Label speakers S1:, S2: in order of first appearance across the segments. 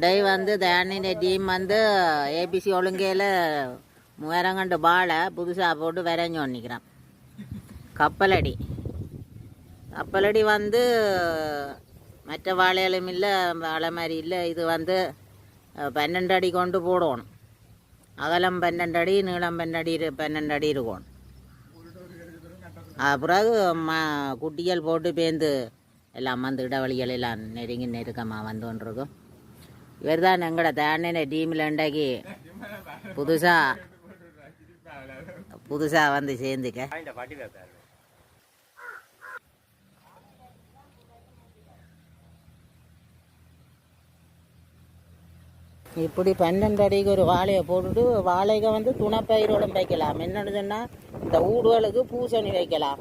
S1: Tie வந்து தயானின team வந்து ABC ஒழுங்கையில் 3000 கண்டு பாலை புதுசாக போட்டு வரைஞ்சு நிற்கிறான். கப்பலடி கப்பலடி வந்து மற்ற வாழையிலும் இல்லை, வாழை மாதிரி இல்லை. இது வந்து 12 அடி கொண்டு போடணும். அகலம் 12 அடி, நீளம் 12 அடி இருக்கணும். பிறகு குட்டிகள் போட்டு பேர்ந்து எல்லாம் வந்து இடவழிகள் எல்லாம் நெருக்கமாக வந்து கொண்டிருக்கும். இவர் தான் எங்களோட தயானின டீமில் இன்றைக்கு புதுசாக வந்து சேர்ந்துக்க. இப்படி 12 அடிக்கு ஒரு வாழையை போட்டுட்டு வாழைக்கு வந்து துணைப்பயிரோடும் வைக்கலாம். என்னன்னு சொன்னால் இந்த ஊடுகளுக்கு பூசணி வைக்கலாம்.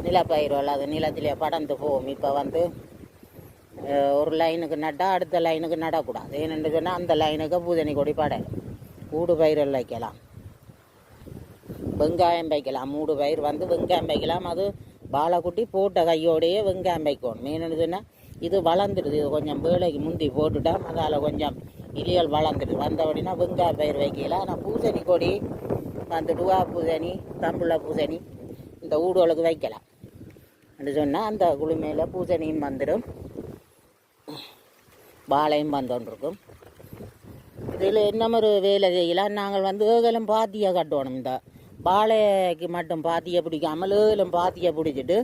S1: நிலப்பயிரோல் அது நிலத்திலே படர்ந்து போகும். இப்போ வந்து ஒரு லைனுக்கு நட்டால் அடுத்த லைனுக்கு நடக்கூடாது. ஏன்னு சொன்னால் அந்த லைனுக்கு பூசணி கொடி படல். ஊடு பயிரில் வைக்கலாம், வெங்காயம் வைக்கலாம். மூடு பயிர் வந்து வெங்காயம் வைக்கலாம். அது வாழைக்குட்டி போட்ட கையோடையே வெங்காயம் வைக்கணும். மெயின்னு சொன்னால் இது வளர்ந்துடுது. இது கொஞ்சம் வேலைக்கு முந்தி போட்டுட்டா அதால் கொஞ்சம் இலியல் வளர்ந்துடுது. வந்த அப்படின்னா வெங்காய பயிர் வைக்கலாம். ஆனால் பூசணி கொடி வந்து டுவா பூசணி, தம்புள்ள பூசணி இந்த ஊடுகளுக்கு வைக்கலாம். அப்படி சொன்னால் அந்த குளுமையில் பூசணியும் வந்துடும், வாழையும் வந்துருக்கும். இதில் என்ன ஒரு வேலை செய்யலாம். நாங்கள் வந்து ஏகலும் பாத்தியை கட்டணும். இந்த வாழைக்கு மட்டும் பாத்தியை பிடிக்காமல் ஏகலும் பாத்தியை பிடிச்சிட்டு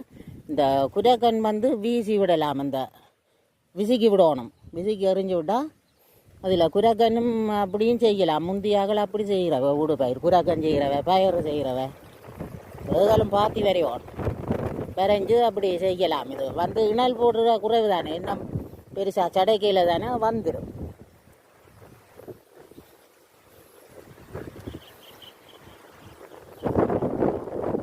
S1: இந்த குரக்கன் வந்து வீசி விடலாம். அந்த விசிக்கி விடணும். விசிக்கி எறிஞ்சு விட்டால் அதில் குரக்கனும் அப்படியும் செய்யலாம். முந்தியாகல அப்படி செய்கிறவ ஊடு பயிர், குரக்கன் செய்கிறவ, பயிர் செய்கிறவ ஏகலும் பாத்தி வரையோணும். வரைஞ்சு அப்படி செய்யலாம். இது வந்து இணல் போடுற குறைவு தானே, இன்னும் பெருசாக சடைக்கையில் தானே வந்துடும்.